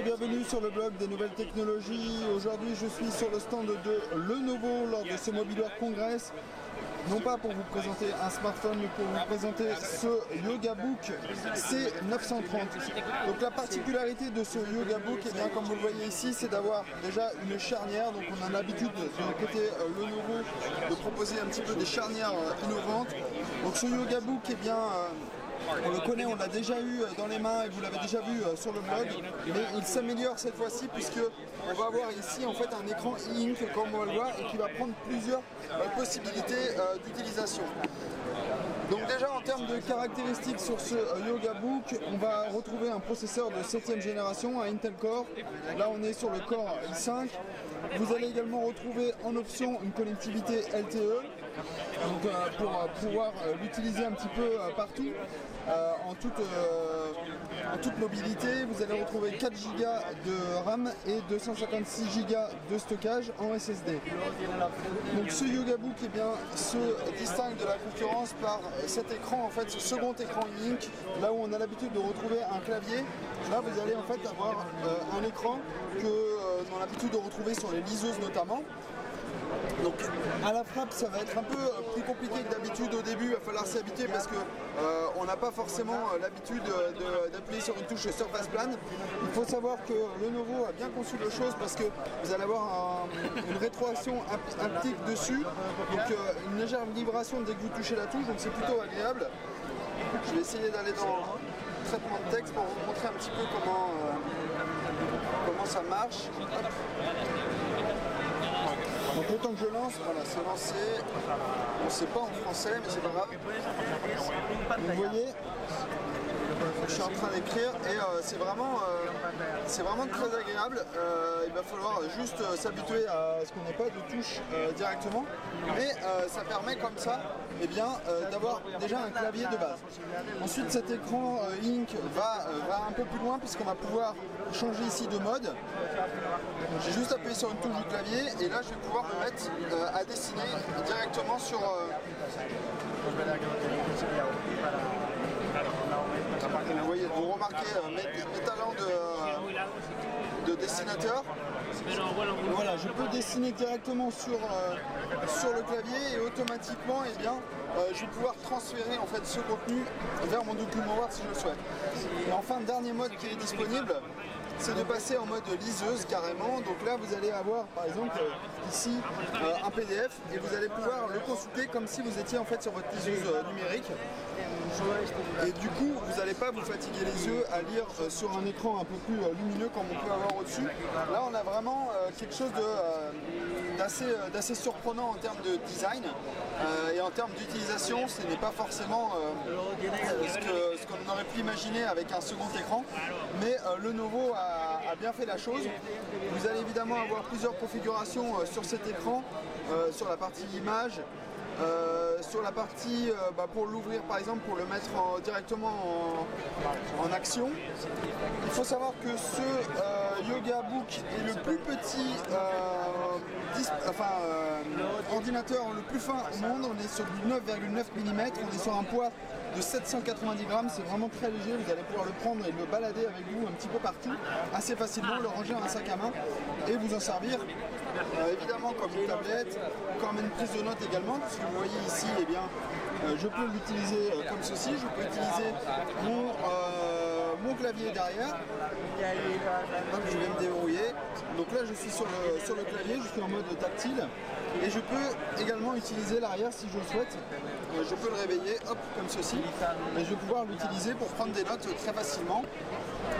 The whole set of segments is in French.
et bienvenue sur le blog des nouvelles technologies. Aujourd'hui je suis sur le stand de Lenovo lors de ce Mobile World Congress. Non pas pour vous présenter un smartphone, mais pour vous présenter ce YogaBook C930. Donc la particularité de ce YogaBook, eh bien, comme vous le voyez ici, c'est d'avoir déjà une charnière. Donc on a l'habitude de côté Lenovo de proposer un petit peu des charnières innovantes. Donc ce YogaBook, eh bien, on le connaît, on l'a déjà eu dans les mains et vous l'avez déjà vu sur le blog, mais il s'améliore cette fois-ci puisque on va avoir ici en fait un écran e-ink comme on va le voir et qui va prendre plusieurs possibilités d'utilisation. Donc déjà en termes de caractéristiques sur ce YogaBook, on va retrouver un processeur de 7e génération, un Intel Core. Là on est sur le Core i5. Vous allez également retrouver en option une connectivité LTE. Donc, pour pouvoir l'utiliser un petit peu partout, en toute mobilité. Vous allez retrouver 4 Go de RAM et 256 Go de stockage en SSD. Donc ce YogaBook, eh bien, se distingue de la concurrence par cet écran, en fait, ce second écran e-ink, là où on a l'habitude de retrouver un clavier. Là vous allez en fait avoir un écran que on a l'habitude de retrouver sur les liseuses notamment. Donc à la frappe ça va être un peu plus compliqué que d'habitude au début, il va falloir s'y habituer parce que on n'a pas forcément l'habitude d'appuyer sur une touche Surface Plan. Il faut savoir que Lenovo a bien conçu les choses parce que vous allez avoir une rétroaction haptique dessus, donc une légère vibration dès que vous touchez la touche, donc c'est plutôt agréable. Je vais essayer d'aller dans le traitement de texte pour vous montrer un petit peu comment ça marche. Hop. Donc le temps que je lance, voilà, c'est lancé. On ne sait pas en français, mais c'est pas grave. Vous voyez, je suis en train d'écrire et c'est vraiment très agréable. Il va falloir juste s'habituer à ce qu'on n'ait pas de touche directement. Mais ça permet comme ça, eh bien, d'avoir déjà un clavier de base. Ensuite cet écran Ink va un peu plus loin puisqu'on va pouvoir changer ici de mode. J'ai juste appuyé sur une touche du clavier et là je vais pouvoir me mettre à dessiner directement sur vous voyez, vous remarquez mes talents de dessinateur. Voilà, je peux dessiner directement sur le clavier et automatiquement, eh bien, je vais pouvoir transférer en fait ce contenu vers mon document Word si je le souhaite. Et enfin, dernier mode qui est disponible, c'est de passer en mode liseuse carrément. Donc là vous allez avoir par exemple ici un PDF et vous allez pouvoir le consulter comme si vous étiez en fait sur votre liseuse numérique. Et du coup vous n'allez pas vous fatiguer les yeux à lire sur un écran un peu plus lumineux comme on peut avoir au-dessus. Là on a vraiment quelque chose d'assez surprenant en termes de design et en termes d'utilisation. Ce n'est pas forcément ce qu'on aurait pu imaginer avec un second écran, mais Lenovo a bien fait la chose. Vous allez évidemment avoir plusieurs configurations sur cet écran, sur la partie image, sur la partie pour l'ouvrir par exemple, pour le mettre directement en action. Il faut savoir que ce YogaBook est le plus petit ordinateur le plus fin au monde. On est sur du 9,9 mm, on est sur un poids de 790 grammes, c'est vraiment très léger, vous allez pouvoir le prendre et le balader avec vous un petit peu partout, assez facilement, le ranger dans un sac à main et vous en servir évidemment comme une tablette, comme une prise de notes également, parce que vous voyez ici, eh bien, je peux l'utiliser comme ceci, je peux utiliser mon clavier derrière. Hop, je vais me déverrouiller. Donc là je suis sur le clavier, je suis en mode tactile et je peux également utiliser l'arrière si je le souhaite. Je peux le réveiller, hop, comme ceci, et je vais pouvoir l'utiliser pour prendre des notes très facilement.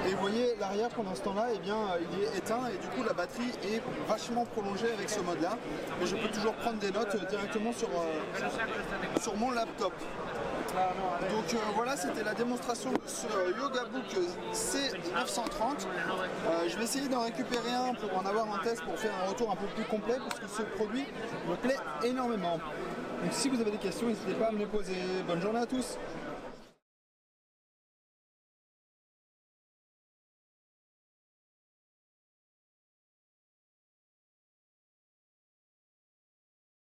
Et vous voyez l'arrière pendant ce temps-là, eh bien, il est éteint et du coup la batterie est vachement prolongée avec ce mode-là. Mais je peux toujours prendre des notes directement sur mon laptop. Donc voilà, c'était la démonstration de ce YogaBook C930. Je vais essayer d'en récupérer un pour en avoir un test pour faire un retour un peu plus complet parce que ce produit me plaît énormément. Donc si vous avez des questions, n'hésitez pas à me les poser. Bonne journée à tous.